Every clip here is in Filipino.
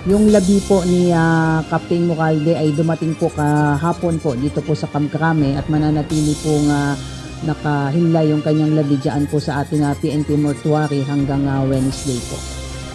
Yung labi po ni Captain Mocalde ay dumating po kahapon po dito po sa Kamkrame at mananatili pong nakahinla yung kanyang labi dyan po sa ating PNP mortuary hanggang Wednesday po.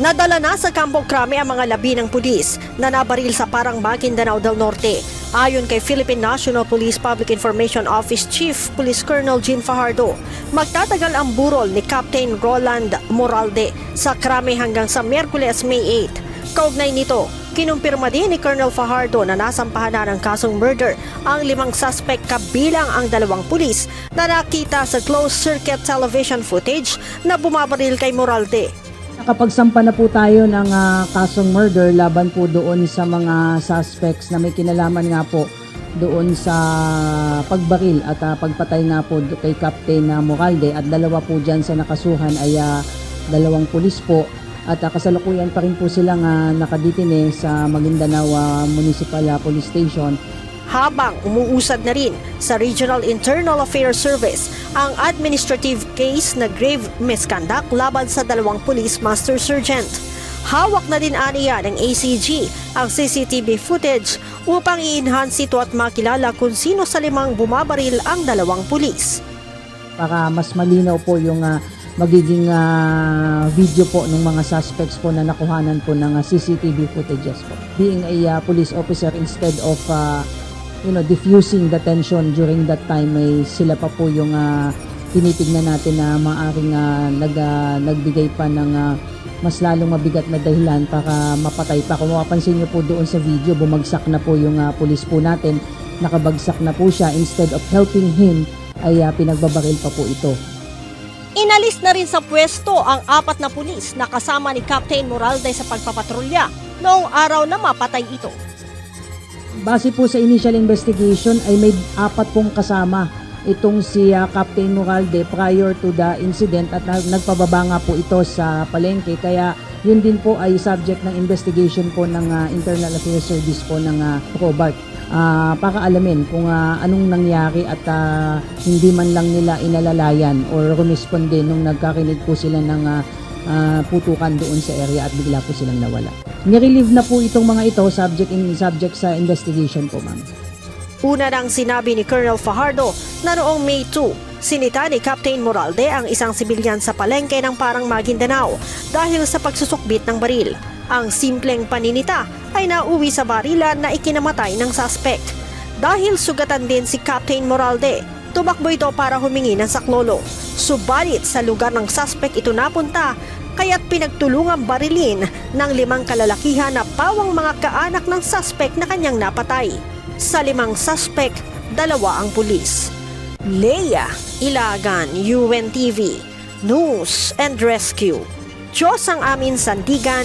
Nadala na sa Campo Crame ang mga labi ng pulis na nabaril sa Parang Maguindanao del Norte. Ayon kay Philippine National Police Public Information Office Chief Police Colonel Jean Fajardo, magtatagal ang burol ni Captain Roland Moralde sa Crame hanggang sa Miyerkules, May 8. Kaugnay nito, kinumpirma din ni Colonel Fajardo na nasampahan na ng kasong murder ang 5 suspect kabilang ang 2 pulis na nakita sa closed circuit television footage na bumabaril kay Moralde. Nakapagsampa na po tayo ng kasong murder laban po doon sa mga suspects na may kinalaman nga po doon sa pagbaril at pagpatay nga po kay Captain Mocalde at 2 po dyan sa nakasuhan ay 2 pulis po at kasalukuyan pa rin po silang nakadetine sa Maguindanao Municipal Police Station. Habang umuusad na rin sa Regional Internal Affairs Service ang administrative case na grave misconduct laban sa 2 police master sergeant. Hawak na din aniya ng ACG ang CCTV footage upang i-enhance ito at makilala kung sino sa 5 bumabaril ang 2 pulis. Para mas malinaw po yung magiging video po ng mga suspects po na nakuhanan po ng CCTV footages po. Being a police officer, instead of diffusing the tension during that time, ay sila pa po yung tinitignan natin na maaring nagbigay pa ng mas lalong mabigat na dahilan para mapatay pa. Kung mapapansin niyo po doon sa video, bumagsak na po yung pulis po natin, nakabagsak na po siya. Instead of helping him, ay pinagbabaril pa po ito. Inalis na rin sa pwesto ang 4 na pulis na kasama ni Captain Moralde sa pagpapatrolya noong araw na mapatay ito. Base po sa initial investigation ay may 4 pong kasama itong si Captain Mocalde prior to the incident at nagpababa nga po ito sa palengke, kaya yun din po ay subject ng investigation po ng Internal Affairs Service po ng Robart para alamin kung anong nangyari at hindi man lang nila inalalayan or rumisponde nung nagkarinig po sila ng putukan doon sa area at bigla po silang nawala. Nirelieve na po itong mga ito subject sa investigation po, ma'am. Una nang sinabi ni Colonel Fajardo na noong May 2, sinita ni Captain Moralde ang isang sibilyan sa palengke ng Parang Maguindanao dahil sa pagsusukbit ng baril. Ang simpleng paninita ay nauwi sa barilan na ikinamatay ng suspect. Dahil sugatan din si Captain Moralde, tumakbo ito para humingi ng saklolo. Subalit sa lugar ng suspect ito napunta, kaya't pinagtulungang barilin ng 5 kalalakihan na pawang mga kaanak ng suspect na kanyang napatay. Sa 5 suspect, 2 ang pulis. Leia Ilagan, UNTV, News and Rescue. Diyos ang aming sandigan,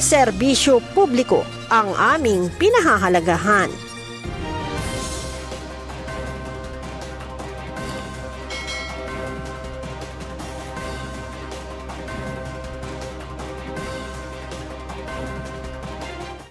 serbisyo publiko ang aming pinahahalagahan.